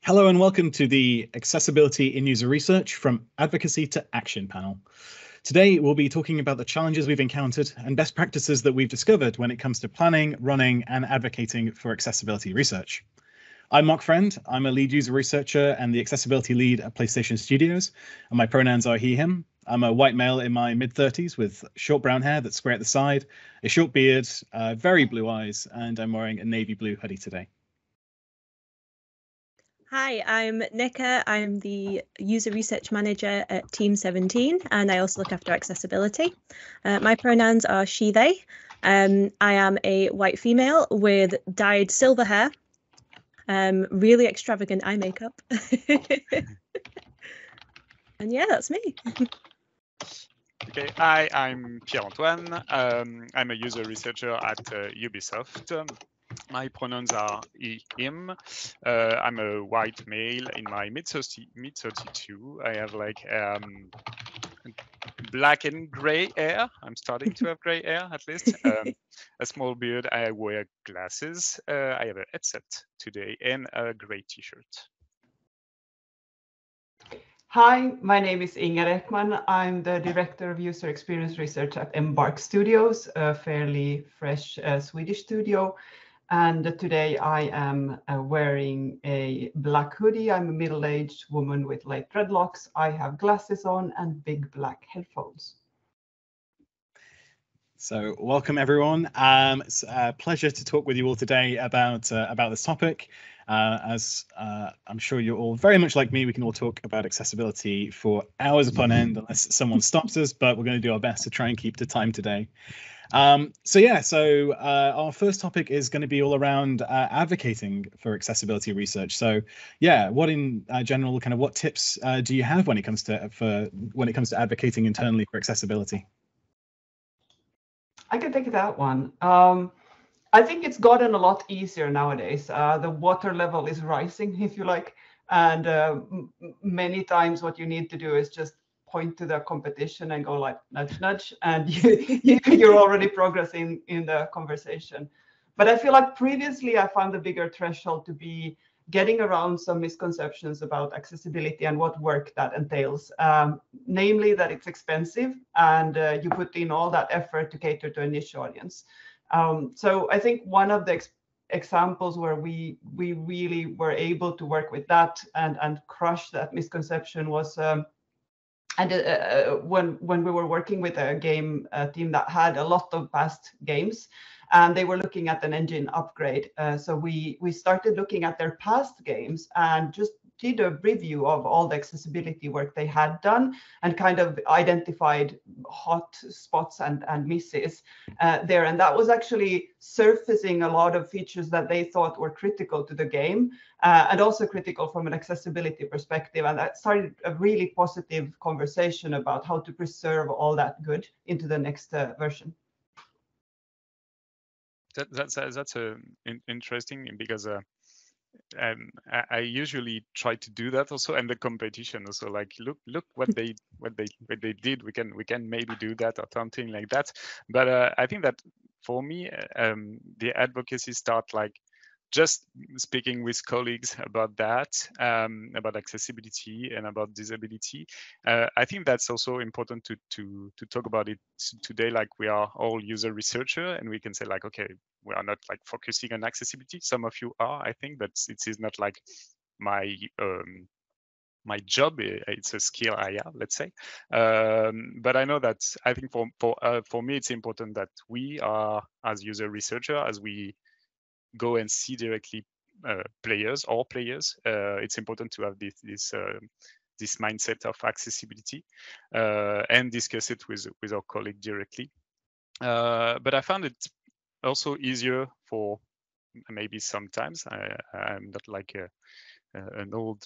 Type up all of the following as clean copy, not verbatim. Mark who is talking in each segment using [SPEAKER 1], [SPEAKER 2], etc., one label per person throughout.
[SPEAKER 1] Hello and welcome to the Accessibility in User Research from Advocacy to Action panel. Today we'll be talking about the challenges we've encountered and best practices that we've discovered when it comes to planning, running and advocating for accessibility research. I'm Mark Friend, I'm a lead user researcher and the accessibility lead at PlayStation Studios, and my pronouns are he, him. I'm a white male in my mid-30s with short brown hair that's square at the side, a short beard, very blue eyes, and I'm wearing a navy blue hoodie today.
[SPEAKER 2] Hi, I'm Nika. I'm the user research manager at Team 17, and I also look after accessibility. My pronouns are she, they. I am a white female with dyed silver hair, really extravagant eye makeup. And yeah, that's me.
[SPEAKER 3] Okay, hi, I'm Pierre-Antoine. I'm a user researcher at Ubisoft. My pronouns are he, him. I'm a white male in my mid-32. I have like black and gray hair. I'm starting to have gray hair at least. A small beard. I wear glasses. I have a headset today and a gray t-shirt.
[SPEAKER 4] Hi, my name is Inger Ekman. I'm the Director of User Experience Research at Embark Studios, a fairly fresh Swedish studio. And today I am wearing a black hoodie. I'm a middle-aged woman with light dreadlocks. I have glasses on and big black headphones.
[SPEAKER 1] So welcome everyone. It's a pleasure to talk with you all today about this topic. As I'm sure you're all very much like me, we can all talk about accessibility for hours upon end unless someone stops us, but we're going to do our best to try and keep to time today. So our first topic is going to be all around advocating for accessibility research. So yeah, what in general, kind of what tips do you have when it comes to advocating internally for accessibility?
[SPEAKER 4] I can take that one. I think it's gotten a lot easier nowadays. The water level is rising, if you like, and many times what you need to do is just point to the competition and go like nudge, nudge, and you're already progressing in the conversation. But I feel like previously I found the bigger threshold to be getting around some misconceptions about accessibility and what work that entails, namely that it's expensive and you put in all that effort to cater to a niche audience. So I think one of the examples where we really were able to work with that and crush that misconception was when we were working with a game team that had a lot of past games, and they were looking at an engine upgrade. So we started looking at their past games and just did a review of all the accessibility work they had done and kind of identified hot spots and misses there. And that was actually surfacing a lot of features that they thought were critical to the game and also critical from an accessibility perspective. And that started a really positive conversation about how to preserve all that good into the next version.
[SPEAKER 3] That's interesting because I usually try to do that also, and the competition also. Like, look what they did. We can maybe do that or something like that. But I think that for me, the advocacy start like just speaking with colleagues about that, about accessibility and about disability. I think that's also important to talk about it today. Like, we are all user researcher, and we can say like, okay, we are not like focusing on accessibility. Some of you are, I think, but it is not like my my job. It's a skill I have, let's say. But I know that I think for me, it's important that we are, as user researcher, as we go and see directly players, it's important to have this mindset of accessibility and discuss it with our colleague directly. But I found it also easier for maybe sometimes. I'm not like an old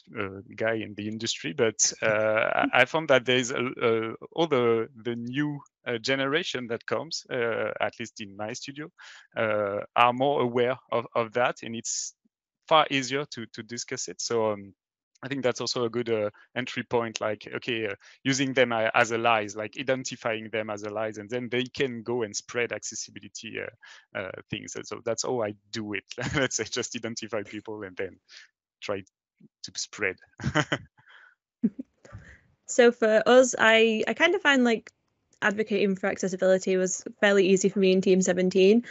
[SPEAKER 3] guy in the industry, but I found that there's all the new generation that comes, at least in my studio, are more aware of that, and it's far easier to discuss it. So I think that's also a good entry point, like, okay, using them as allies, like identifying them as allies, and then they can go and spread accessibility things. And so that's how I do it. Let's say just identify people and then try spread.
[SPEAKER 2] So for us, I kind of find like advocating for accessibility was fairly easy for me in Team 17.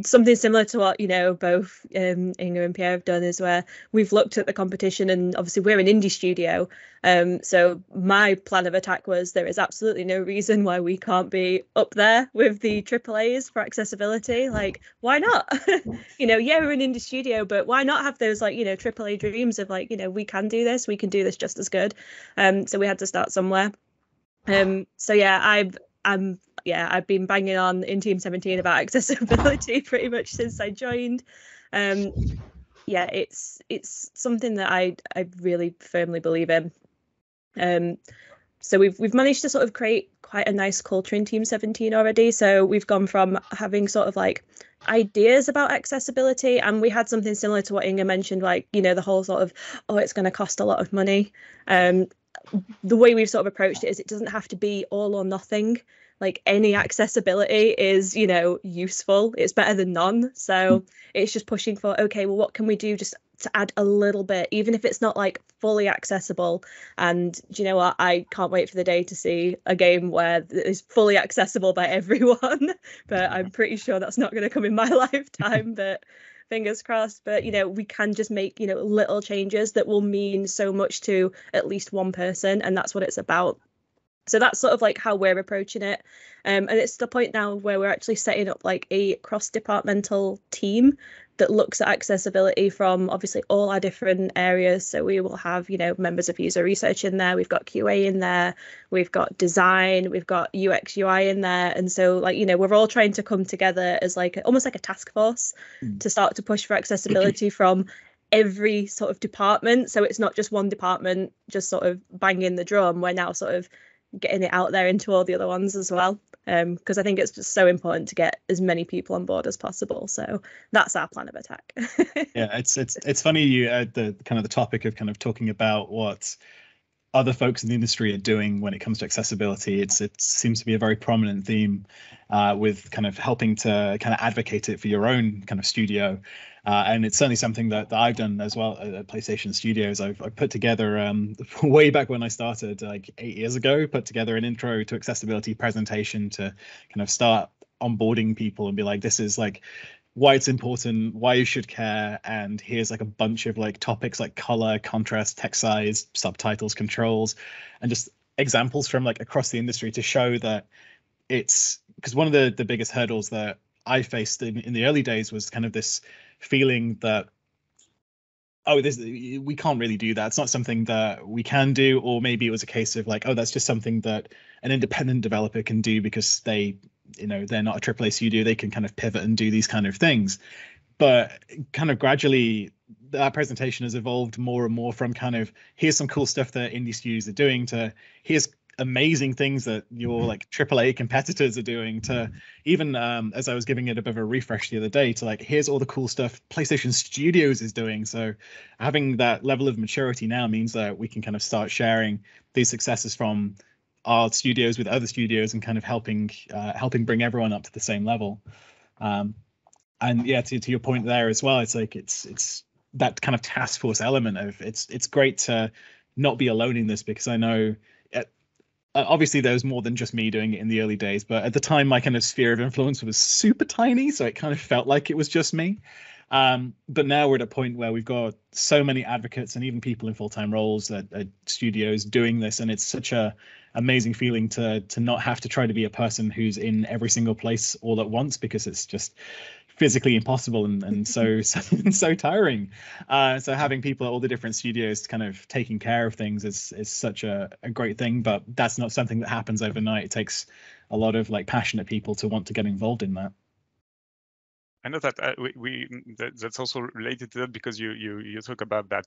[SPEAKER 2] Something similar to what, you know, both Inga and Pierre have done is where we've looked at the competition, and obviously we're an indie studio. So my plan of attack was there is absolutely no reason why we can't be up there with the AAAs for accessibility. Like, why not? You know, yeah, we're an indie studio, but why not have those, like, you know, AAA dreams of like, you know, we can do this just as good. So we had to start somewhere. So yeah, I've been banging on in Team 17 about accessibility pretty much since I joined. Yeah, it's something that I really firmly believe in. So we've managed to sort of create quite a nice culture in Team 17 already. So we've gone from having sort of like ideas about accessibility, and we had something similar to what Inga mentioned, like, you know, the whole sort of, oh, it's going to cost a lot of money. The way we've sort of approached it is it doesn't have to be all or nothing. Like, any accessibility is, you know, useful. It's better than none. So it's just pushing for, okay, well, what can we do just to add a little bit, even if it's not like fully accessible? And do you know what? I can't wait for the day to see a game where it's fully accessible by everyone. But I'm pretty sure that's not going to come in my lifetime. But fingers crossed. But, you know, we can just make, you know, little changes that will mean so much to at least one person, and that's what it's about. So that's sort of like how we're approaching it. And it's the point now where we're actually setting up like a cross-departmental team that looks at accessibility from obviously all our different areas. So we will have, you know, members of user research in there, we've got QA in there, we've got design, we've got UX UI in there. And so, like, you know, we're all trying to come together as like almost like a task force to start to push for accessibility from every sort of department. So it's not just one department just sort of banging the drum. We're now sort of getting it out there into all the other ones as well, because I think it's just so important to get as many people on board as possible. So that's our plan of attack.
[SPEAKER 1] Yeah, it's funny you the kind of the topic of kind of talking about what other folks in the industry are doing when it comes to accessibility. It seems to be a very prominent theme with kind of helping to kind of advocate it for your own kind of studio. And it's certainly something that I've done as well at PlayStation Studios. I've put together way back when I started, like 8 years ago, put together an intro to accessibility presentation to kind of start onboarding people and be like, this is like why it's important, why you should care, and here's like a bunch of like topics like color, contrast, text size, subtitles, controls, and just examples from like across the industry to show that it's, because one of the biggest hurdles that I faced in the early days was kind of this feeling that, oh, we can't really do that. It's not something that we can do. Or maybe it was a case of like, oh, that's just something that an independent developer can do because they, you know, they're not a AAA studio. They can kind of pivot and do these kind of things. But kind of gradually that presentation has evolved more and more from kind of, here's some cool stuff that indie studios are doing, to here's amazing things that your like AAA competitors are doing, to even as I was giving it a bit of a refresh the other day, to like, here's all the cool stuff PlayStation Studios is doing. So having that level of maturity now means that we can kind of start sharing these successes from our studios with other studios and kind of helping bring everyone up to the same level. And yeah, to your point there as well, it's like it's that kind of task force element of it's great to not be alone in this, because I know obviously there was more than just me doing it in the early days, but at the time my kind of sphere of influence was super tiny, so it kind of felt like it was just me. But now we're at a point where we've got so many advocates and even people in full-time roles at studios doing this, and it's such a amazing feeling to not have to try to be a person who's in every single place all at once, because it's just physically impossible and so tiring. So having people at all the different studios kind of taking care of things is such a great thing, but that's not something that happens overnight. It takes a lot of like passionate people to want to get involved in that.
[SPEAKER 3] I know that that's also related to that, because you talk about that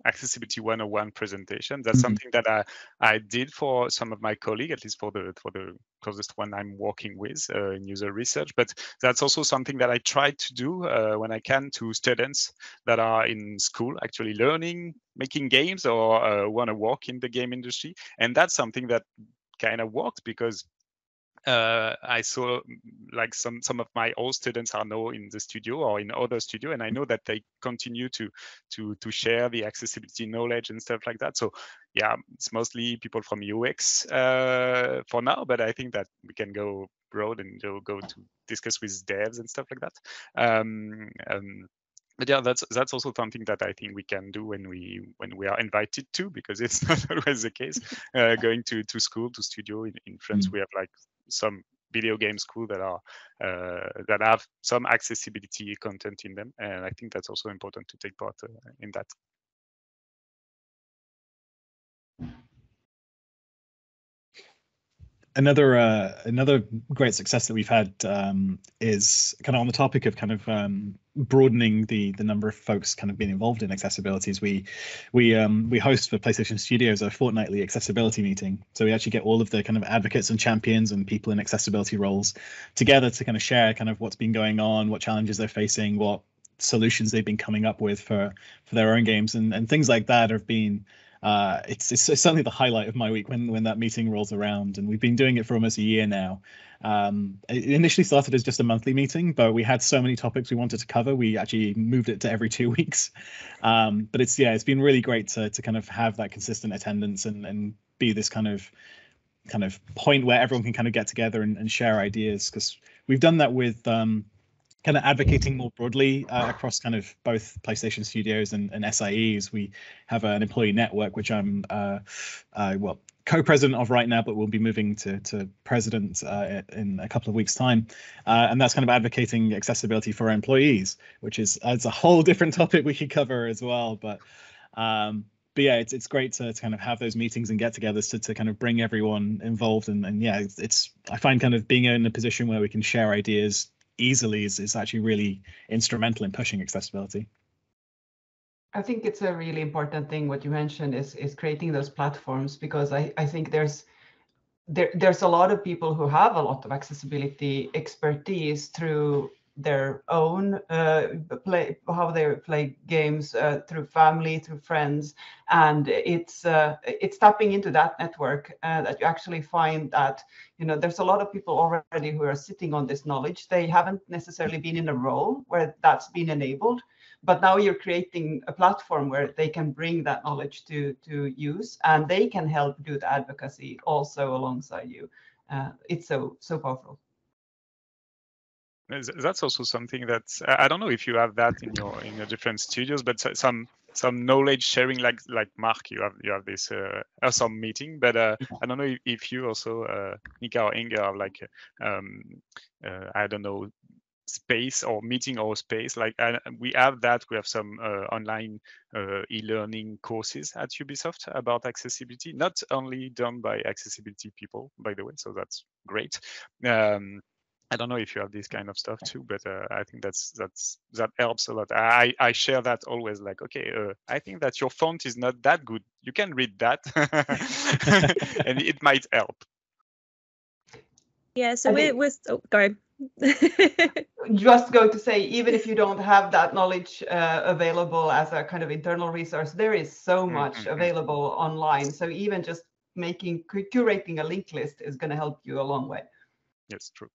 [SPEAKER 3] accessibility 101 presentation. That's something that I did for some of my colleagues, at least for the closest one I'm working with in user research. But that's also something that I try to do when I can to students that are in school actually learning, making games, or want to work in the game industry. And that's something that kind of works, because I saw like some of my old students are now in the studio or in other studio, and I know that they continue to share the accessibility knowledge and stuff like that. So yeah, it's mostly people from UX for now, but I think that we can go broad and go to discuss with devs and stuff like that. But yeah, that's also something that I think we can do when we are invited to, because it's not always the case. Going to school, to studio in France, we have like some video game school that are that have some accessibility content in them, and I think that's also important to take part in that.
[SPEAKER 1] Another great success that we've had is kind of on the topic of kind of broadening the number of folks kind of being involved in accessibilities. We host for PlayStation Studios a fortnightly accessibility meeting. So we actually get all of the kind of advocates and champions and people in accessibility roles together to kind of share kind of what's been going on, what challenges they're facing, what solutions they've been coming up with for their own games, and things like that have been. It's certainly the highlight of my week when that meeting rolls around, and we've been doing it for almost a year now. It initially started as just a monthly meeting, but we had so many topics we wanted to cover, we actually moved it to every 2 weeks. But it's been really great to kind of have that consistent attendance and be this kind of point where everyone can kind of get together and share ideas, because we've done that with kind of advocating more broadly across kind of both PlayStation Studios and SIEs. We have an employee network, which I'm co-president of right now, but we'll be moving to president in a couple of weeks' time. And that's kind of advocating accessibility for our employees, which is a whole different topic we could cover as well. But yeah, it's great to kind of have those meetings and get-togethers to kind of bring everyone involved. And yeah, I find kind of being in a position where we can share ideas easily is actually really instrumental in pushing accessibility.
[SPEAKER 4] I think it's a really important thing what you mentioned is creating those platforms, because I think there's a lot of people who have a lot of accessibility expertise through their own how they play games, through family, through friends, and it's tapping into that network that you actually find that there's a lot of people already who are sitting on this knowledge. They haven't necessarily been in a role where that's been enabled, but now you're creating a platform where they can bring that knowledge to use, and they can help do the advocacy also alongside you. It's so powerful.
[SPEAKER 3] That's also something that I don't know if you have that in your different studios, but some knowledge sharing, like Mark, you have this awesome meeting, but I don't know if you also Nika or Inga have like I don't know, space or meeting or space, like we have some online e-learning courses at Ubisoft about accessibility, not only done by accessibility people, by the way, so that's great. I don't know if you have this kind of stuff too, but I think that helps a lot. I share that always, like, okay, I think that your font is not that good. You can read that, and it might help.
[SPEAKER 2] Yeah, so we're go ahead.
[SPEAKER 4] Just going to say, even if you don't have that knowledge available as a kind of internal resource, there is so much available online. So even just curating a link list is going to help you a long way.
[SPEAKER 3] Yes, true.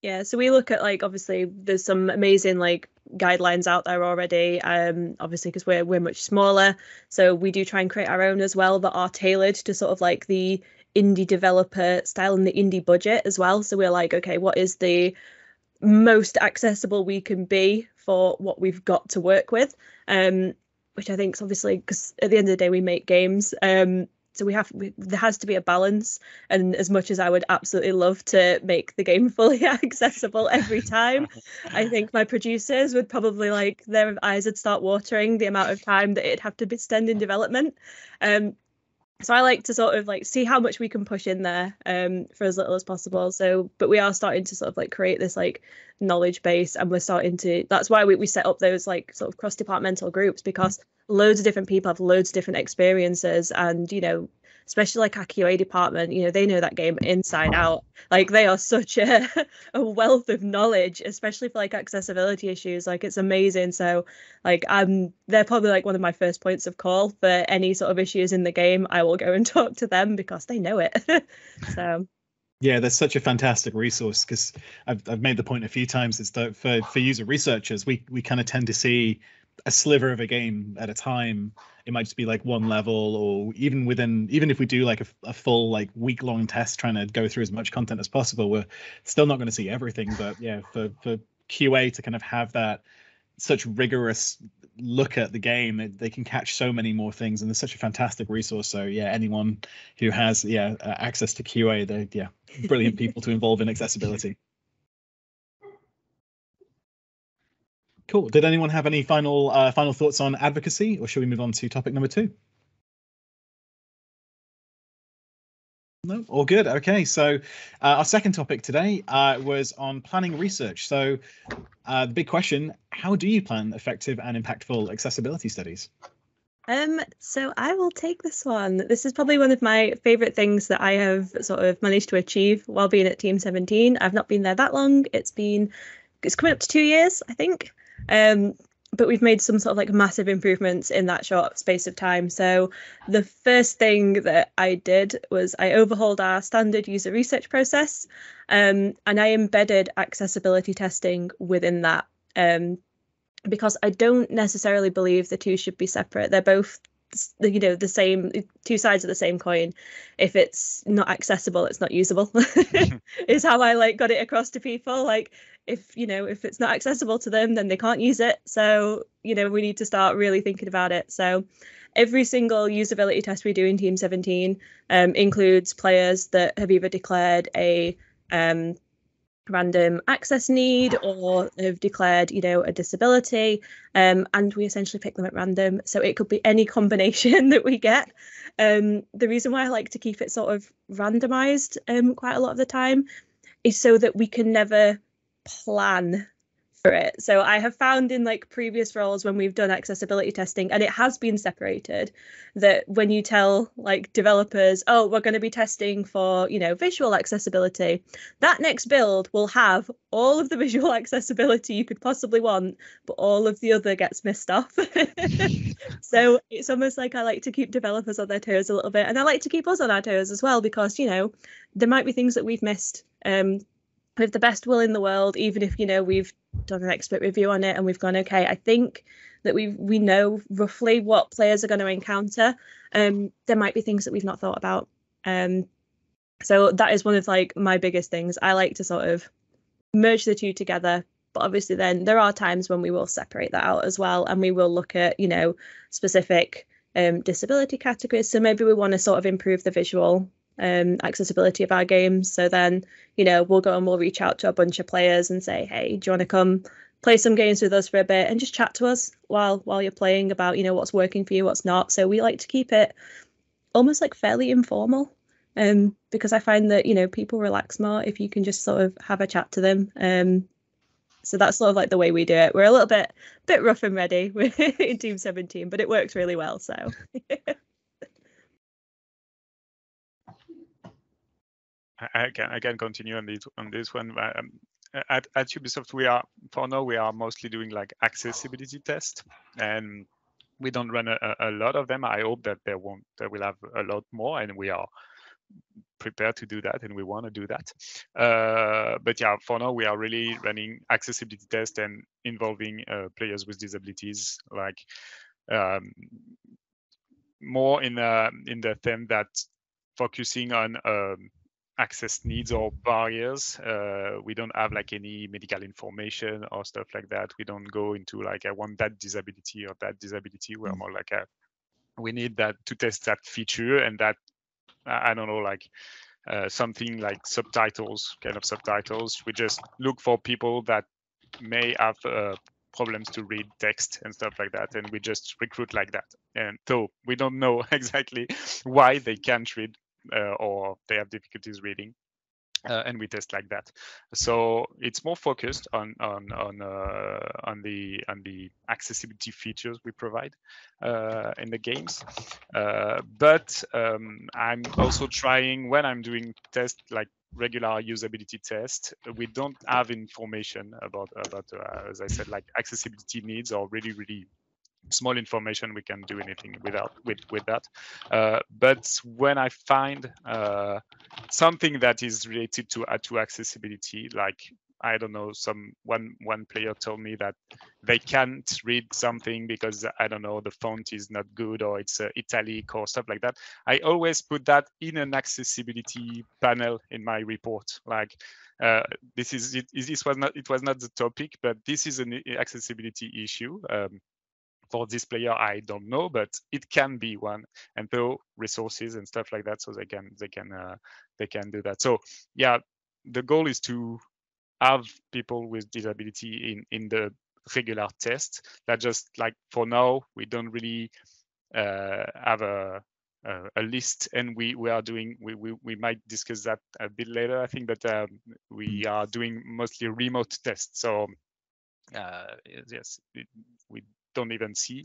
[SPEAKER 2] Yeah, so we look at, like, obviously there's some amazing like guidelines out there already, obviously because we're much smaller, so we do try and create our own as well that are tailored to sort of like the indie developer style and the indie budget as well. So we're like, okay, what is the most accessible we can be for what we've got to work with, which I think is obviously, because at the end of the day we make games, so there has to be a balance. And as much as I would absolutely love to make the game fully accessible every time, I think my producers would probably, like, their eyes would start watering the amount of time that it'd have to spend in development. So I like to sort of like see how much we can push in there for as little as possible. So, but we are starting to sort of like create this like knowledge base, and we're starting to, that's why we set up those like sort of cross-departmental groups, because loads of different people have loads of different experiences, and especially like our QA department, they know that game inside out. Like, they are such a wealth of knowledge, especially for like accessibility issues. Like, it's amazing. So like they're probably like one of my first points of call for any sort of issues in the game. I will go and talk to them because they know it. So
[SPEAKER 1] Yeah, there's such a fantastic resource, because I've made the point a few times. It's that for user researchers, we kind of tend to see a sliver of a game at a time. It might just be like one level, or even if we do like a full like week-long test trying to go through as much content as possible, we're still not going to see everything. But yeah, for QA to kind of have that such rigorous look at the game, they can catch so many more things, and there's such a fantastic resource. So yeah, anyone who has access to QA, they're brilliant people to involve in accessibility. Cool. Did anyone have any final thoughts on advocacy, or should we move on to topic number 2? No, all good. Okay, so our second topic today was on planning research. So the big question: how do you plan effective and impactful accessibility studies?
[SPEAKER 2] So I will take this one. This is probably one of my favorite things that I have sort of managed to achieve while being at Team 17. I've not been there that long. It's coming up to 2 years, I think. But we've made some sort of like massive improvements in that short space of time. So the first thing that I did was I overhauled our standard user research process, and I embedded accessibility testing within that, because I don't necessarily believe the two should be separate. They're both, the same, two sides of the same coin. If it's not accessible, it's not usable, is how I got it across to people. Like, if it's not accessible to them, then they can't use it. So we need to start really thinking about it. So every single usability test we do in Team 17 includes players that have either declared a random access need or have declared a disability, and we essentially pick them at random. So it could be any combination that we get. The reason why I like to keep it sort of randomized quite a lot of the time is so that we can never plan for it. So I have found in previous roles when we've done accessibility testing, and it has been separated, that when you tell developers, oh, we're going to be testing for visual accessibility, that next build will have all of the visual accessibility you could possibly want, but all of the other gets missed off. So it's almost like I like to keep developers on their toes a little bit, and I like to keep us on our toes as well, because there might be things that we've missed. With the best will in the world, even if we've done an expert review on it and we've gone, okay, I think that we know roughly what players are going to encounter, there might be things that we've not thought about. So that is one of my biggest things. I like to sort of merge the two together, but obviously then there are times when we will separate that out as well, and we will look at specific disability categories. So maybe we want to sort of improve the visual accessibility of our games. So then we'll go and we'll reach out to a bunch of players and say, hey, do you want to come play some games with us for a bit and just chat to us while you're playing about what's working for you, what's not. So we like to keep it almost fairly informal, because I find that people relax more if you can just sort of have a chat to them. So that's sort of the way we do it. We're a little bit rough and ready in Team 17, but it works really well. So
[SPEAKER 3] I can continue on this one. At Ubisoft, we are mostly doing accessibility tests, and we don't run a lot of them. I hope that they will have a lot more, and we are prepared to do that, and we want to do that. But yeah, for now we are really running accessibility tests and involving players with disabilities, more in the theme that focusing on access needs or barriers. We don't have any medical information or stuff like that. We don't go into I want that disability or that disability. We're more we need that to test that feature, and that I don't know, something like subtitles, kind of subtitles. We just look for people that may have problems to read text and stuff like that, and we just recruit like that. And so we don't know exactly why they can't read or they have difficulties reading, and we test like that. So it's more focused on the accessibility features we provide in the games. But I'm also trying, when I'm doing tests regular usability test, we don't have information about as I said, accessibility needs or really small information, we can do anything with that. But when I find something that is related to accessibility, like I don't know, one player told me that they can't read something because I don't know, the font is not good or it's italic or stuff like that. I always put that in an accessibility panel in my report. Like this was not the topic, but this is an accessibility issue. For this player, I don't know, but it can be one, and though resources and stuff like that, so they can do that. So yeah, the goal is to have people with disability in the regular test. That just like for now, we don't really have a list, and we are doing, we might discuss that a bit later, I think, but we are doing mostly remote tests. So yes, we don't even see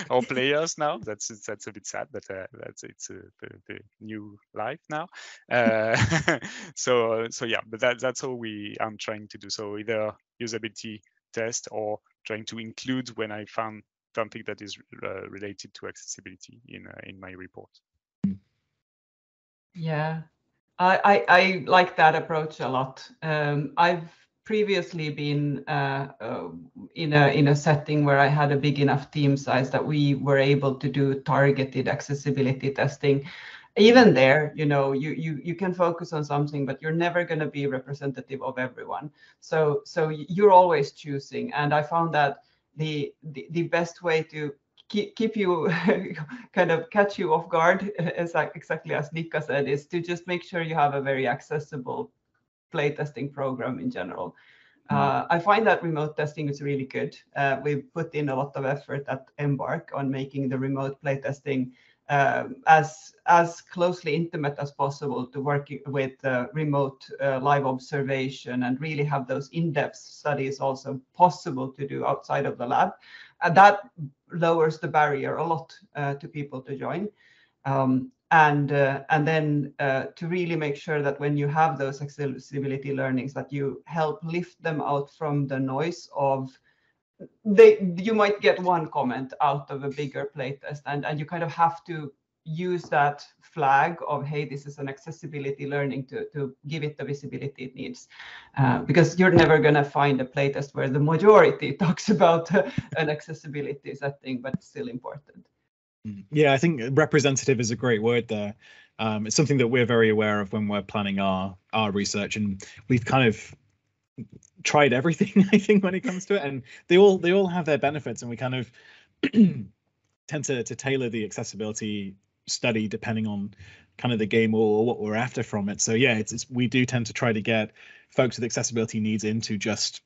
[SPEAKER 3] our players now. That's a bit sad, but it's the new life now. So yeah, but that's all I'm trying to do. So either usability test or trying to include when I found something that is related to accessibility in my report.
[SPEAKER 4] Yeah, I like that approach a lot. I've previously been in a setting where I had a big enough team size that we were able to do targeted accessibility testing. Even there, you can focus on something, but you're never going to be representative of everyone. So you're always choosing, and I found that the best way to keep you kind of catch you off guard, exactly as Nika said, is to just make sure you have a very accessible playtesting program in general. I find that remote testing is really good. We've put in a lot of effort at Embark on making the remote playtesting as closely intimate as possible, to work with remote live observation and really have those in-depth studies also possible to do outside of the lab. And that lowers the barrier a lot to people to join. And then to really make sure that when you have those accessibility learnings, that you help lift them out from the noise of you might get one comment out of a bigger playtest, and you kind of have to use that flag of, hey, this is an accessibility learning, to give it the visibility it needs, because you're never going to find a playtest where the majority talks about an accessibility setting, but it's still important.
[SPEAKER 1] Yeah, I think representative is a great word there. It's something that we're very aware of when we're planning our research, and we've kind of tried everything, I think, when it comes to it, and they all have their benefits, and we kind of tend to tailor the accessibility study depending on kind of the game or what we're after from it. So yeah, we do tend to try to get folks with accessibility needs into just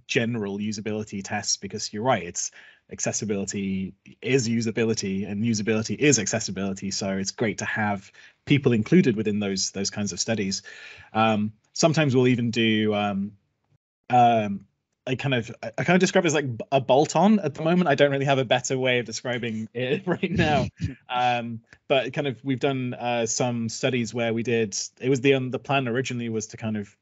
[SPEAKER 1] general usability tests, because you're right, it's accessibility is usability and usability is accessibility, so it's great to have people included within those kinds of studies. Sometimes we'll even do I kind of describe it as like a bolt-on at the moment. I don't really have a better way of describing it right now. But kind of we've done some studies where we did, it was the plan originally was to kind of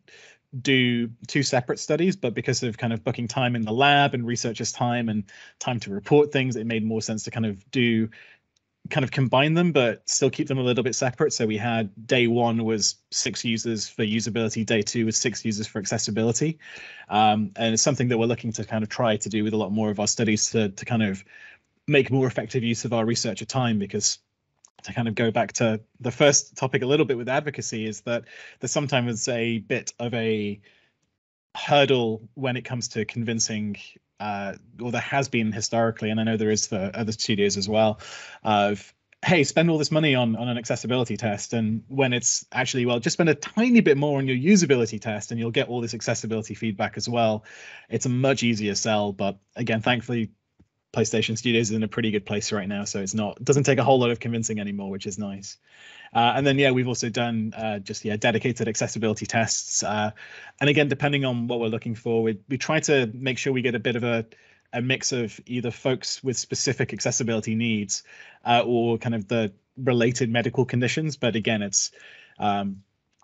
[SPEAKER 1] do two separate studies, but because of kind of booking time in the lab and researchers' time and time to report things, it made more sense to kind of combine them, but still keep them a little bit separate. So we had day one was 6 users for usability, day 2 was 6 users for accessibility. And it's something that we're looking to kind of try to do with a lot more of our studies to kind of make more effective use of our researcher time, because to kind of go back to the first topic a little bit with advocacy, is that there's sometimes a bit of a hurdle when it comes to convincing, or there has been historically, and I know there is for other studios as well, of, hey, spend all this money on an accessibility test, and when it's actually, well, just spend a tiny bit more on your usability test and you'll get all this accessibility feedback as well. It's a much easier sell, but again, thankfully PlayStation Studios is in a pretty good place right now, so it doesn't take a whole lot of convincing anymore, which is nice. And then, yeah, we've also done dedicated accessibility tests. And again, depending on what we're looking for, we try to make sure we get a bit of a mix of either folks with specific accessibility needs or kind of the related medical conditions. But again, it's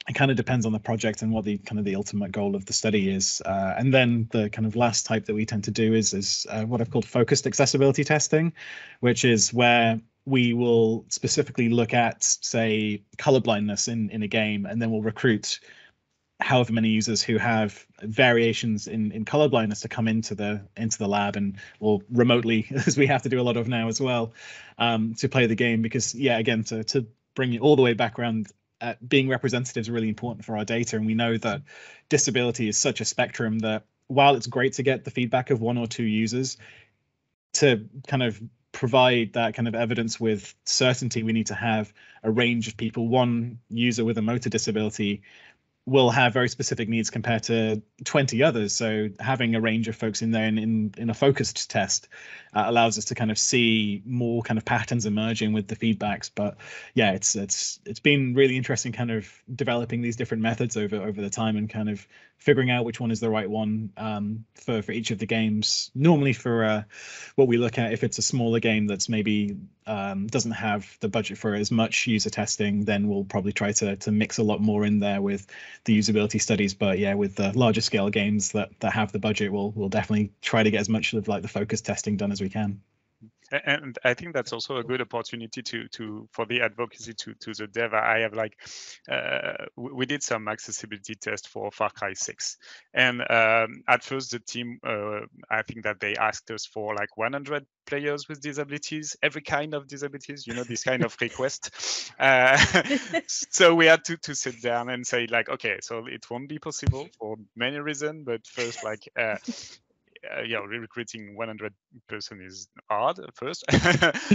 [SPEAKER 1] it kind of depends on the project and what the kind of the ultimate goal of the study is. And then the kind of last type that we tend to do is what I've called focused accessibility testing, which is where we will specifically look at, say, colorblindness in a game, and then we'll recruit however many users who have variations in colorblindness to come into the lab, and or remotely, as we have to do a lot of now as well, to play the game. Because yeah, again, to bring it all the way back around, being representative is really important for our data, and we know that disability is such a spectrum that while it's great to get the feedback of 1 or 2 users, to kind of provide that kind of evidence with certainty, we need to have a range of people. One user with a motor disability will have very specific needs compared to 20 others. So having a range of folks in there in a focused test allows us to kind of see more kind of patterns emerging with the feedbacks. But yeah, it's been really interesting kind of developing these different methods over the time, and kind of figuring out which one is the right one for each of the games. Normally for what we look at, if it's a smaller game that's maybe doesn't have the budget for as much user testing, then we'll probably try to mix a lot more in there with the usability studies. But yeah, with the larger scale games that have the budget, we'll definitely try to get as much of like the focus testing done as we can.
[SPEAKER 3] And I think that's also a good opportunity for the advocacy to the dev. I have like we did some accessibility test for Far Cry 6, and at first the team I think that they asked us for like 100 players with disabilities, every kind of disabilities, you know, this kind of request. So we had to sit down and say like, okay, so it won't be possible for many reasons, but first like yeah, recruiting 100 person is hard at first,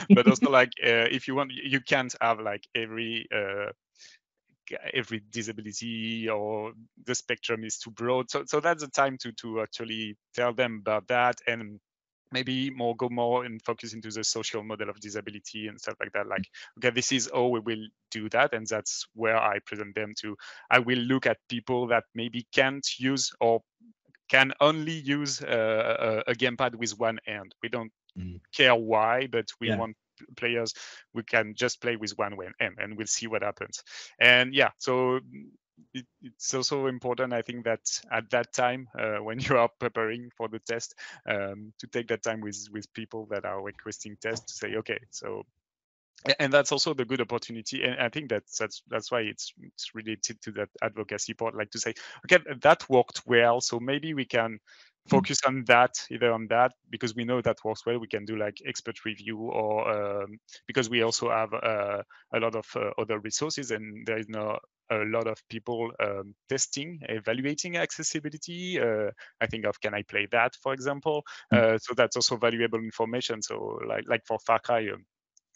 [SPEAKER 3] but also like if you want, you can't have like every disability, or the spectrum is too broad. So that's the time to actually tell them about that, and maybe go more and focus into the social model of disability and stuff like that. Like, okay, this is how we will do that, and that's where I present them to. I will look at people that maybe can't use or can only use a gamepad with one hand. We don't care why, but we want players who can just play with one hand, and we'll see what happens. And yeah, so it's also important, I think, that at that time, when you are preparing for the test, to take that time with people that are requesting tests to say, okay, so. And that's also the good opportunity, and I think that's why it's related to that advocacy part, like to say, okay, that worked well, so maybe we can focus on that, either on that, because we know that works well. We can do like expert review, or because we also have a lot of other resources, and there is now a lot of people testing, evaluating accessibility. I think of Can I Play That, for example. So that's also valuable information. So like for Far Cry,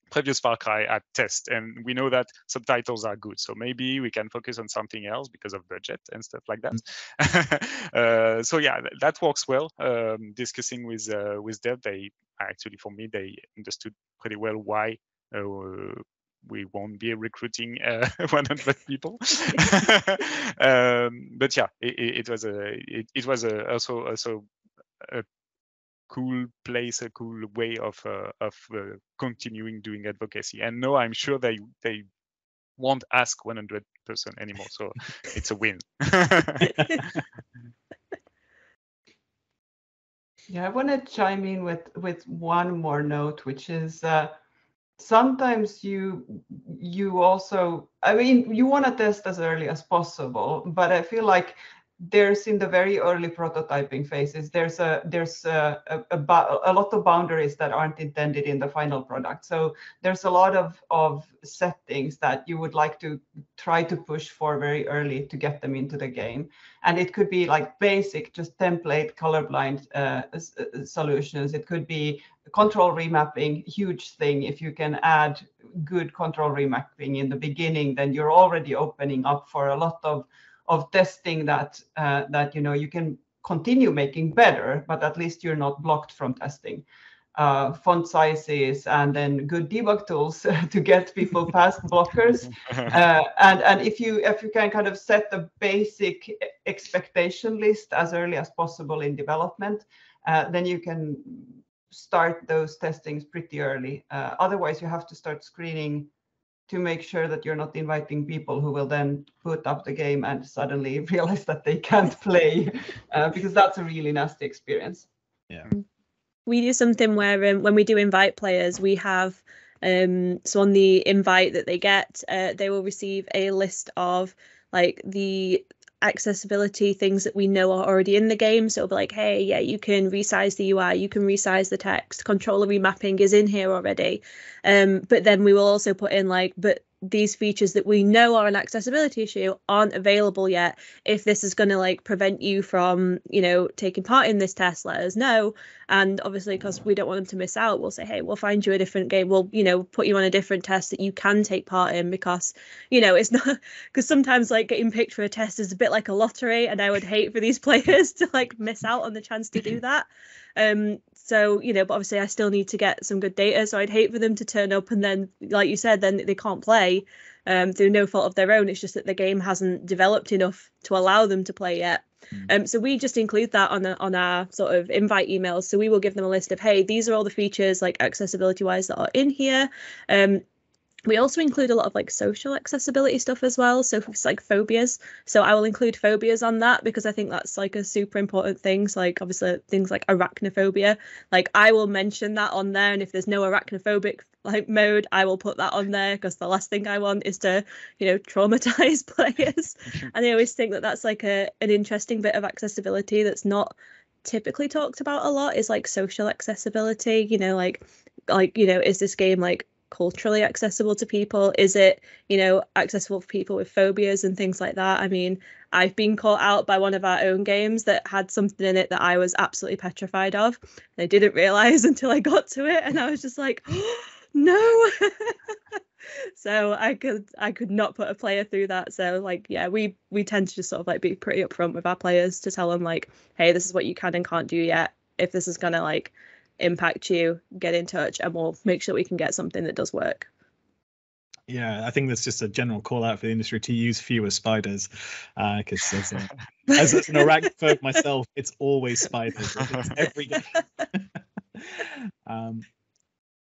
[SPEAKER 3] previous Far Cry at test, and we know that subtitles are good, so maybe we can focus on something else because of budget and stuff like that. So yeah, that works well. Discussing with dev, they actually, for me, they understood pretty well why we won't be recruiting 100 people. But yeah, it was also a cool place, a cool way of continuing doing advocacy. And no, I'm sure they won't ask 100% anymore, so it's a win.
[SPEAKER 4] Yeah, I want to chime in with one more note, which is sometimes you also, I mean, you want to test as early as possible, but I feel like there's, in the very early prototyping phases, there's a lot of boundaries that aren't intended in the final product. So there's a lot of settings that you would like to try to push for very early to get them into the game. And it could be like basic, just template colorblind solutions. It could be control remapping, huge thing. If you can add good control remapping in the beginning, then you're already opening up for a lot of testing that you can continue making better, but at least you're not blocked from testing. Font sizes, and then good debug tools to get people past blockers. And if you can kind of set the basic expectation list as early as possible in development, then you can start those testings pretty early. Otherwise, you have to start screening to make sure that you're not inviting people who will then boot up the game and suddenly realize that they can't play, because that's a really nasty experience.
[SPEAKER 1] Yeah.
[SPEAKER 2] We do something where when we do invite players, we have so on the invite that they get, they will receive a list of like the accessibility things that we know are already in the game. So it'll be like, hey, yeah, you can resize the UI, you can resize the text, controller remapping is in here already. But then we will also put in like, but these features that we know are an accessibility issue aren't available yet. If this is going to like prevent you from, you know, taking part in this test, let us know. And obviously, because we don't want them to miss out, we'll say, hey, we'll find you a different game. We'll, you know, put you on a different test that you can take part in, because, you know, it's not, because sometimes like getting picked for a test is a bit like a lottery, and I would hate for these players to like miss out on the chance to do that. So, you know, but obviously I still need to get some good data. So I'd hate for them to turn up and then, like you said, then they can't play through no fault of their own. It's just that the game hasn't developed enough to allow them to play yet. So we just include that on our sort of invite emails. So we will give them a list of, hey, these are all the features like accessibility wise that are in here. We also include a lot of like social accessibility stuff as well. So it's like phobias. So I will include phobias on that because I think that's like a super important thing. So like obviously things like arachnophobia, like I will mention that on there. And if there's no arachnophobic like mode, I will put that on there because the last thing I want is to, you know, traumatize players. And I always think that that's like an interesting bit of accessibility that's not typically talked about a lot, is like social accessibility. You know, like, you know, is this game like culturally accessible to people? Is it, you know, accessible for people with phobias and things like that? I mean, I've been caught out by one of our own games that had something in it that I was absolutely petrified of. And I didn't realize until I got to it, and I was just like, oh, no. So I could not put a player through that. So like, yeah, we tend to just sort of like be pretty upfront with our players to tell them like, hey, this is what you can and can't do yet. If this is gonna like impact you, get in touch and we'll make sure we can get something that does work.
[SPEAKER 1] Yeah, I think that's just a general call out for the industry to use fewer spiders, because as an arachnophobe myself, it's always spiders. It's every game.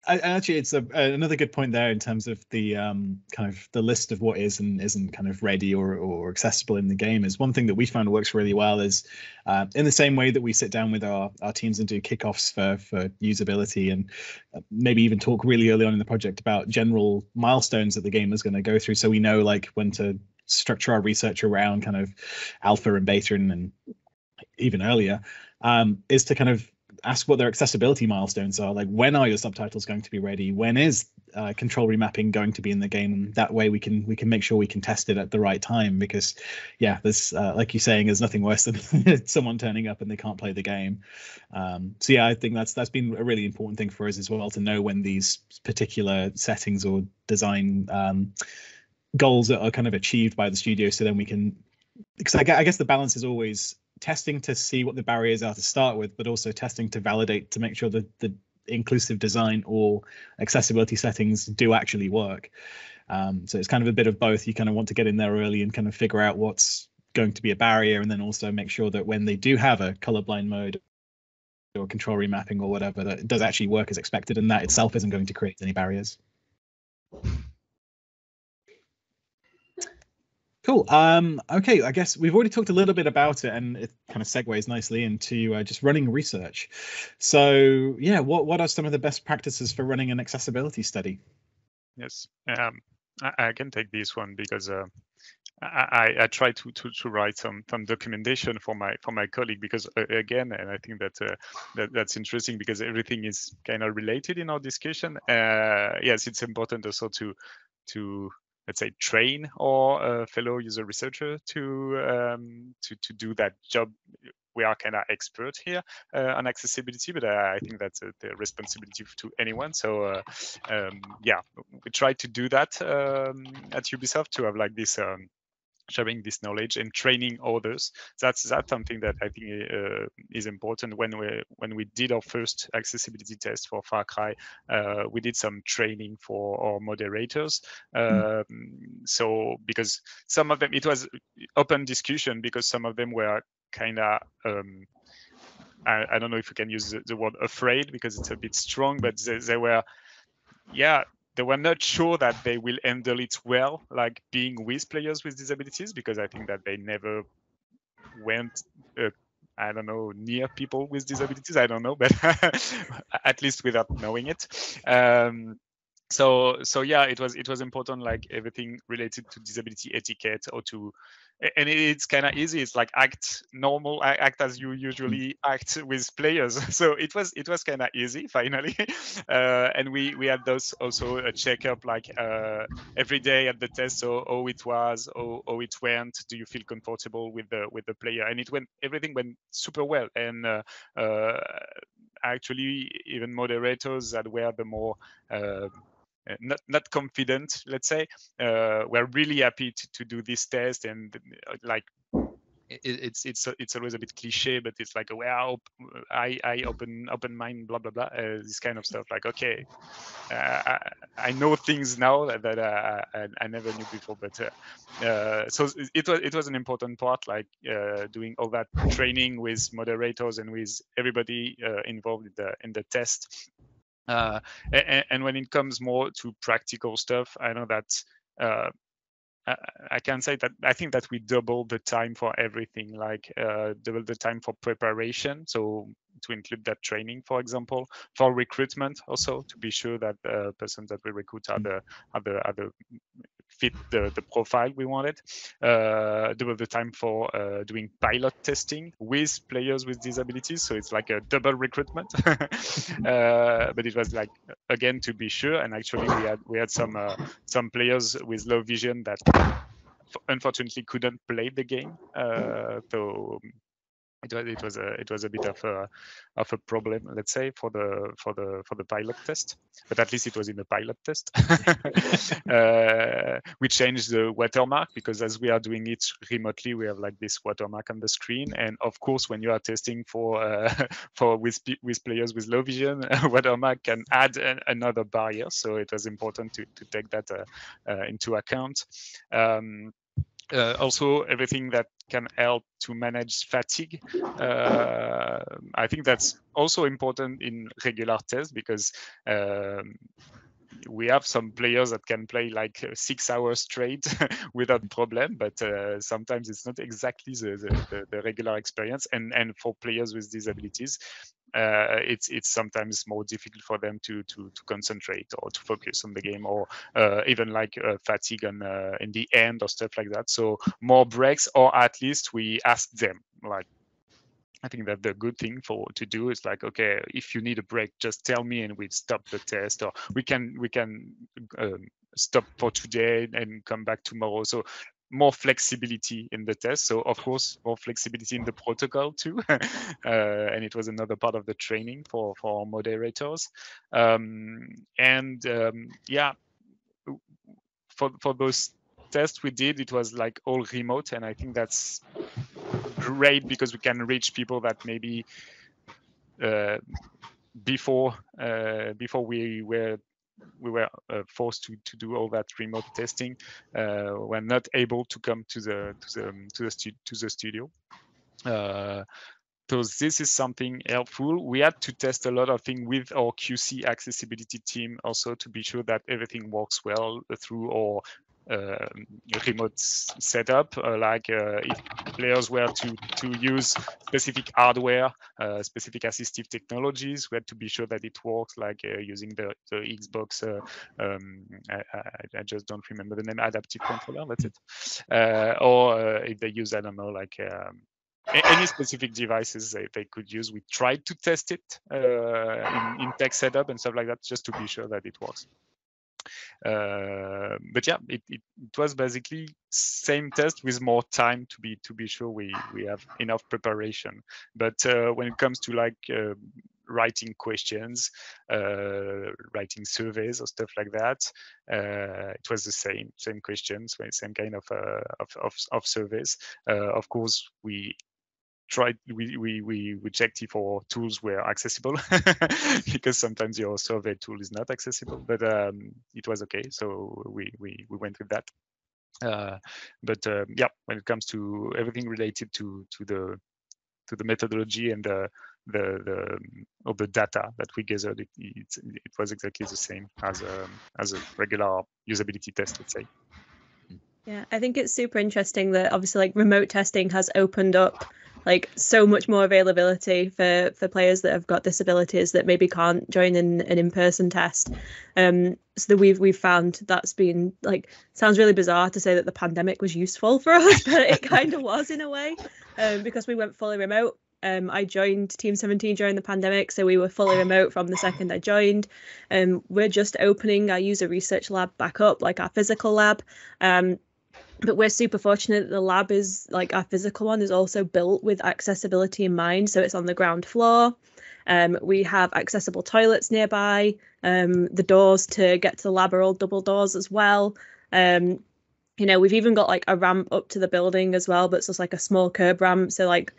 [SPEAKER 1] Actually, it's another good point there in terms of the kind of the list of what is and isn't kind of ready or accessible in the game. Is one thing that we found works really well is in the same way that we sit down with our teams and do kickoffs for usability, and maybe even talk really early on in the project about general milestones that the game is going to go through, so we know like when to structure our research around kind of alpha and beta and even earlier, is to kind of ask what their accessibility milestones are. Like, when are your subtitles going to be ready? When is control remapping going to be in the game? And that way we can make sure we can test it at the right time, because yeah, there's like you're saying, there's nothing worse than someone turning up and they can't play the game. So yeah, I think that's been a really important thing for us as well, to know when these particular settings or design goals are kind of achieved by the studio, so then we can, because I guess the balance is always testing to see what the barriers are to start with, but also testing to validate, to make sure that the inclusive design or accessibility settings do actually work. So it's kind of a bit of both. You kind of want to get in there early and kind of figure out what's going to be a barrier, and then also make sure that when they do have a colorblind mode or control remapping or whatever, that it does actually work as expected, and that itself isn't going to create any barriers. Cool. Okay, I guess we've already talked a little bit about it, and it kind of segues nicely into just running research. So yeah, what are some of the best practices for running an accessibility study?
[SPEAKER 3] Yes, I can take this one because I try to write some documentation for my colleague, because again, and I think that that's interesting because everything is kind of related in our discussion. Yes, it's important also to let's say train our fellow user researcher to do that job. We are kind of expert here on accessibility, but I think that's the responsibility to anyone. So yeah, we try to do that at Ubisoft, to have like this sharing this knowledge and training others. That's something that I think is important. When we did our first accessibility test for Far Cry, we did some training for our moderators. So because some of them, it was open discussion, because some of them were kind of I don't know if we can use the word afraid, because it's a bit strong, but they were, yeah, they were not sure that they will handle it well, like being with players with disabilities, because I think that they never went I don't know, near people with disabilities. I don't know, but at least without knowing it. So yeah, it was important, like everything related to disability etiquette, or to, and it's kind of easy. It's like act as you usually act with players. So it was kind of easy finally. And we had those also a checkup, like every day at the test. So how it was, how it went. Do you feel comfortable with the player? And everything went super well. And actually, even moderators that were the more not confident, let's say, we're really happy to do this test. And like it's always a bit cliche, but it's like, well, I open mind, blah blah blah, this kind of stuff. Like, okay, I know things now that I never knew before. But so it was an important part, like doing all that training with moderators and with everybody involved in the test. And when it comes more to practical stuff, I know that I can say that I think that we doubled the time for everything, like double the time for preparation. So to include that training, for example, for recruitment also, to be sure that the persons that we recruit are the fit the profile we wanted. Double the time for doing pilot testing with players with disabilities. So it's like a double recruitment. But it was like, again, to be sure. And actually we had some players with low vision that unfortunately couldn't play the game. So it was a bit of a problem, let's say, for the pilot test. But at least it was in the pilot test. We changed the watermark, because as we are doing it remotely, we have like this watermark on the screen. And of course, when you are testing with players with low vision, watermark can add another barrier. So it was important to take that into account. Also, everything that can help to manage fatigue. I think that's also important in regular tests, because we have some players that can play like 6 hours straight without problem, but sometimes it's not exactly the regular experience. And for players with disabilities, it's sometimes more difficult for them to concentrate or to focus on the game, or even like fatigue in the end or stuff like that. So more breaks, or at least we ask them, like, I think that the good thing to do is like, okay, if you need a break, just tell me and we stop the test, or we can stop for today and come back tomorrow. So more flexibility in the test. So of course, more flexibility in the protocol too. And it was another part of the training for moderators. Yeah, for those tests we did, it was like all remote, and I think that's great, because we can reach people that maybe before we were forced to do all that remote testing, were not able to come to the studio. So this is something helpful. We had to test a lot of things with our QC accessibility team also, to be sure that everything works well through our remote setup. Like if players were to use specific hardware, specific assistive technologies, we had to be sure that it works, like using the Xbox, I just don't remember the name, adaptive controller, that's it. Or if they use, I don't know, like any specific devices they could use. We tried to test it in tech setup and stuff like that, just to be sure that it works. But yeah, it was basically same test with more time to be sure we have enough preparation. But when it comes to like writing questions, writing surveys or stuff like that, it was the same questions, same kind of surveys. Of course, we checked if our tools were accessible, because sometimes your survey tool is not accessible, but it was okay, so we went with that. Yeah, when it comes to everything related to the methodology and all the data that we gathered, it was exactly the same as a regular usability test, let's say.
[SPEAKER 2] Yeah, I think it's super interesting that obviously like remote testing has opened up like so much more availability for players that have got disabilities that maybe can't join an in-person test. So that we've found that's been like, sounds really bizarre to say that the pandemic was useful for us, but it kind of was in a way, because we went fully remote. I joined Team 17 during the pandemic, so we were fully remote from the second I joined. We're just opening our user research lab back up, like our physical lab. But we're super fortunate that the lab is, like our physical one, is also built with accessibility in mind. So it's on the ground floor. We have accessible toilets nearby. The doors to get to the lab are all double doors as well. We've even got like a ramp up to the building as well, but it's just like a small curb ramp. So like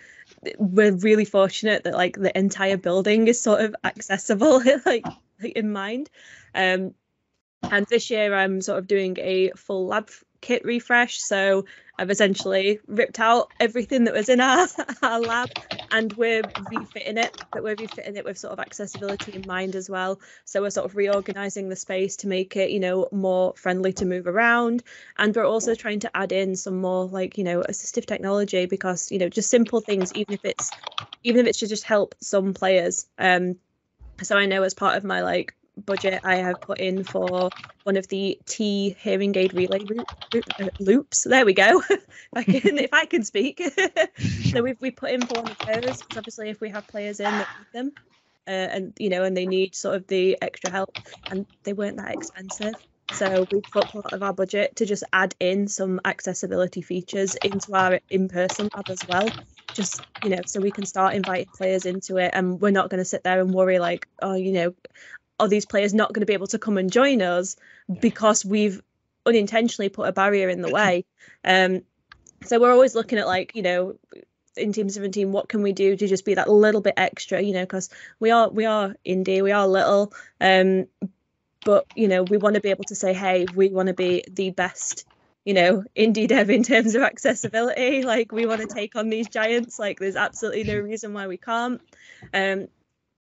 [SPEAKER 2] we're really fortunate that like the entire building is sort of accessible like in mind. And this year I'm sort of doing a full lab kit refresh, so I've essentially ripped out everything that was in our lab, and we're refitting it, but we're refitting it with sort of accessibility in mind as well. So we're sort of reorganizing the space to make it, more friendly to move around, and we're also trying to add in some more like, assistive technology, because just simple things, even if it's to just help some players. So I know as part of my like budget, I have put in for one of the T hearing aid relay loops. There we go. if I can speak. So we put in for one of those, because obviously if we have players in that need them, and they need sort of the extra help, and they weren't that expensive. So we put a lot of our budget to just add in some accessibility features into our in-person lab as well. Just, so we can start inviting players into it, and we're not going to sit there and worry like, are these players not going to be able to come and join us because we've unintentionally put a barrier in the way. So we're always looking at like, in Team 17, what can we do to just be that little bit extra, because we are indie, we are little, but we want to be able to say, hey, we want to be the best indie dev in terms of accessibility. Like we want to take on these giants. Like there's absolutely no reason why we can't.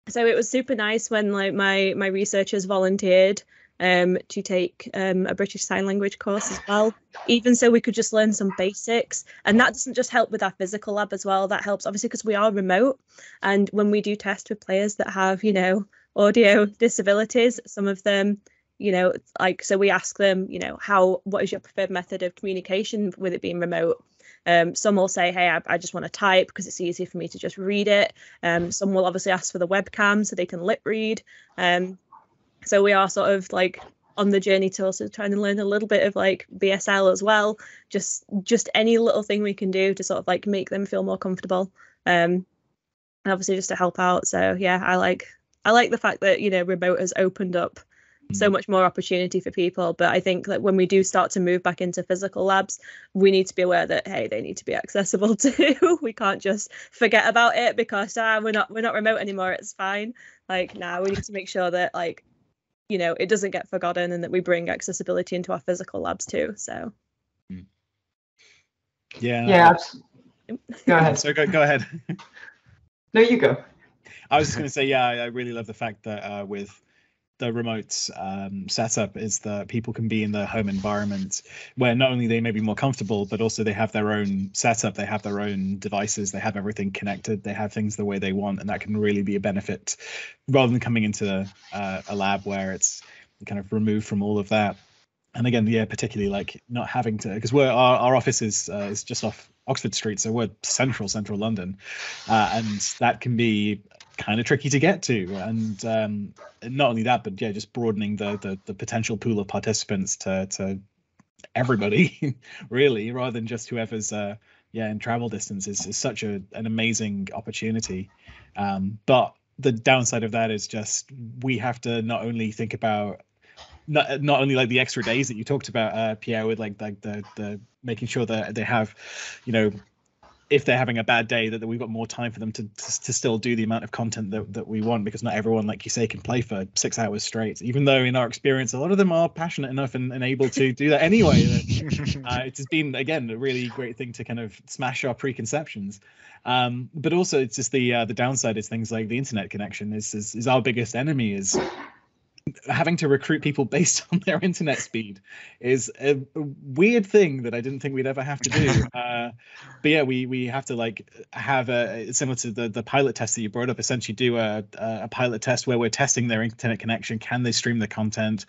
[SPEAKER 2] So it was super nice when like my researchers volunteered to take a British Sign Language course as well, even so we could just learn some basics. And that doesn't just help with our physical lab as well, that helps obviously because we are remote, and when we do test with players that have audio disabilities, some of them so we ask them what is your preferred method of communication with it being remote. Some will say, hey, I just want to type because it's easier for me to just read it. Some will obviously ask for the webcam so they can lip read. So we are sort of like on the journey to also trying to learn a little bit of like BSL as well. Just any little thing we can do to sort of like make them feel more comfortable. And obviously just to help out. So yeah, I like the fact that remote has opened up so much more opportunity for people. But I think that when we do start to move back into physical labs, we need to be aware that, hey, they need to be accessible too. We can't just forget about it because we're not remote anymore, it's fine. Like now we need to make sure that like it doesn't get forgotten, and that we bring accessibility into our physical labs too. So
[SPEAKER 4] yeah. Go ahead.
[SPEAKER 1] So go ahead.
[SPEAKER 4] No, you go.
[SPEAKER 1] I was just going to say, yeah, I really love the fact that with the remote setup is that people can be in their home environment where not only they may be more comfortable, but also they have their own setup, they have their own devices, they have everything connected, they have things the way they want, and that can really be a benefit rather than coming into a lab where it's kind of removed from all of that. And again, yeah, particularly like not having to, because our office is just off Oxford Street, so we're central London, and that can be kind of tricky to get to. And not only that, but yeah, just broadening the potential pool of participants to everybody, really, rather than just whoever's in travel distance is such an amazing opportunity. But the downside of that is just we have to not only think about not only like the extra days that you talked about, Pierre, with like the making sure that they have, if they're having a bad day, that we've got more time for them to still do the amount of content that we want, because not everyone, like you say, can play for 6 hours straight, even though in our experience a lot of them are passionate enough and able to do that anyway. It has been, again, a really great thing to kind of smash our preconceptions, but also it's just the downside is things like the internet connection is our biggest enemy. Is having to recruit people based on their internet speed is a weird thing that I didn't think we'd ever have to do. But yeah, we have to like have a, similar to the pilot test that you brought up, essentially do a pilot test where we're testing their internet connection. Can they stream the content?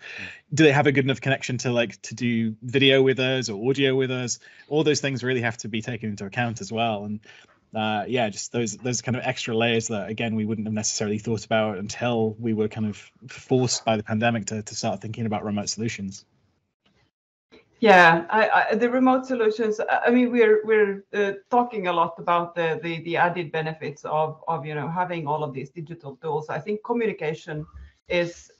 [SPEAKER 1] Do they have a good enough connection to do video with us or audio with us? All those things really have to be taken into account as well. And yeah, just those kind of extra layers that, again, we wouldn't have necessarily thought about until we were kind of forced by the pandemic to start thinking about remote solutions.
[SPEAKER 4] Yeah, the remote solutions. I mean, we're talking a lot about the added benefits of having all of these digital tools. I think communication is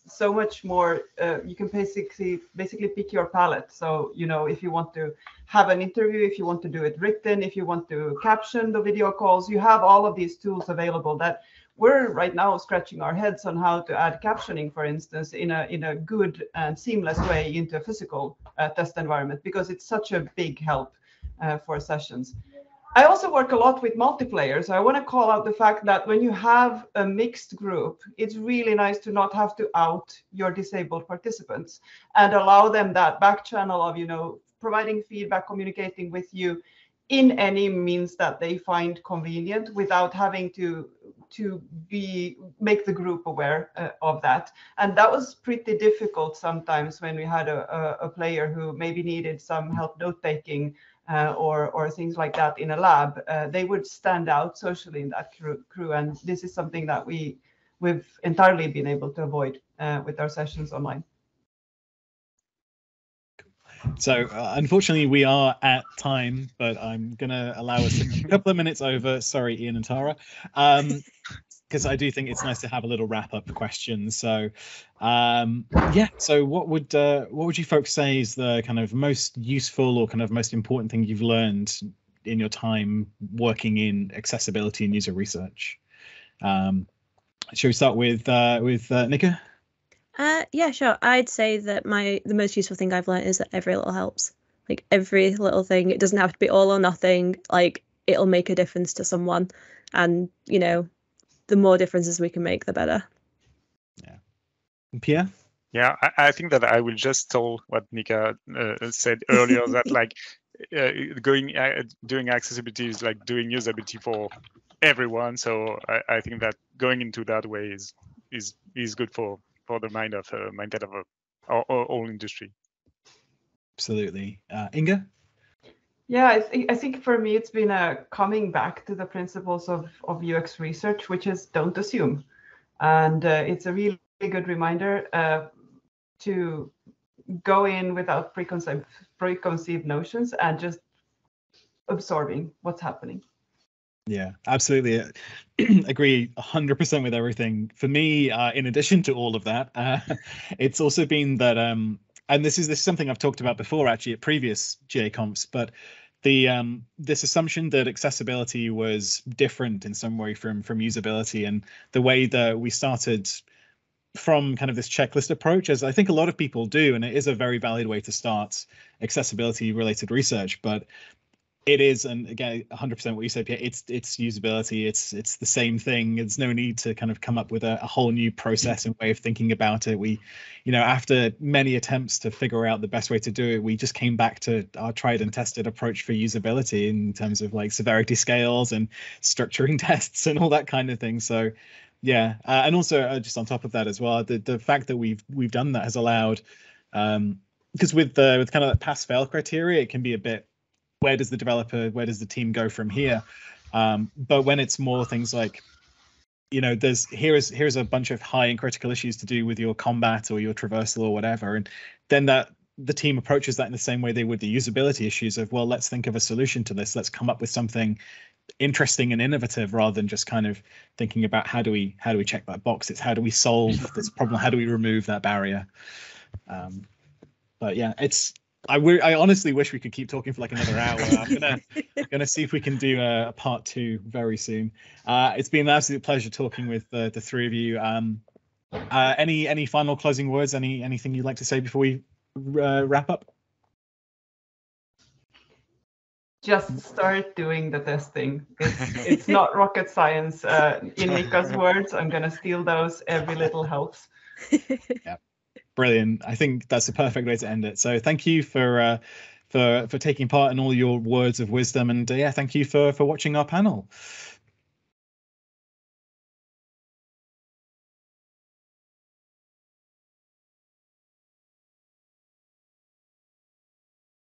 [SPEAKER 4] so much more. You can basically pick your palette. So if you want to have an interview, if you want to do it written, if you want to caption the video calls, you have all of these tools available that we're right now scratching our heads on how to add captioning, for instance, in a good and seamless way into a physical test environment, because it's such a big help for sessions. I also work a lot with multiplayer, so I want to call out the fact that when you have a mixed group, it's really nice to not have to out your disabled participants and allow them that back channel of providing feedback, communicating with you in any means that they find convenient, without having to make the group aware of that. And that was pretty difficult sometimes when we had a player who maybe needed some help note taking or things like that in a lab. They would stand out socially in that crew, and this is something that we've entirely been able to avoid with our sessions online.
[SPEAKER 1] So unfortunately, we are at time, but I'm going to allow us a couple of minutes over. Sorry, Ian and Tara, because I do think it's nice to have a little wrap-up question. So yeah, so what would you folks say is the kind of most useful or kind of most important thing you've learned in your time working in accessibility and user research? Shall we start with Nika?
[SPEAKER 2] Yeah, sure. I'd say that the most useful thing I've learned is that every little helps. Like every little thing, it doesn't have to be all or nothing. Like it'll make a difference to someone, and the more differences we can make, the better. Yeah.
[SPEAKER 1] Pierre?
[SPEAKER 3] Yeah, I think that I will just tell what Nika said earlier, that like doing accessibility is like doing usability for everyone. So I think that going into that way is good for the mindset of our whole industry.
[SPEAKER 1] Absolutely. Inga?
[SPEAKER 4] Yeah, I think for me it's been coming back to the principles of UX research, which is don't assume. And it's a really good reminder to go in without preconceived notions and just absorbing what's happening.
[SPEAKER 1] Yeah, absolutely. Agree 100% with everything. For me, in addition to all of that, it's also been that, and this is something I've talked about before, actually, at previous GA comps, but this assumption that accessibility was different in some way from usability, and the way that we started from kind of this checklist approach, as I think a lot of people do, and it is a very valid way to start accessibility related research, but it is, and again, 100% what you said, Pierre, it's usability, it's the same thing. There's no need to kind of come up with a whole new process and way of thinking about it. We, after many attempts to figure out the best way to do it, we just came back to our tried and tested approach for usability in terms of like severity scales and structuring tests and all that kind of thing. So yeah, and also just on top of that as well, the fact that we've done that has allowed, because with kind of that pass fail criteria, it can be a bit, where does the team go from here? But when it's more things like, here's a bunch of high and critical issues to do with your combat or your traversal or whatever, and then that the team approaches that in the same way they would the usability issues of, well, let's think of a solution to this. Let's come up with something interesting and innovative, rather than just kind of thinking about how do we check that box. It's how do we solve this problem? How do we remove that barrier? But yeah, it's I honestly wish we could keep talking for like another hour. I'm gonna see if we can do a part 2 very soon. It's been an absolute pleasure talking with the three of you. Any final closing words? Anything you'd like to say before we wrap up?
[SPEAKER 4] Just start doing the testing. It's not rocket science. In Mika's words, I'm gonna steal those. Every little helps.
[SPEAKER 1] Yeah, brilliant. I think that's the perfect way to end it. So thank you for taking part in all your words of wisdom, and yeah, thank you for watching our panel.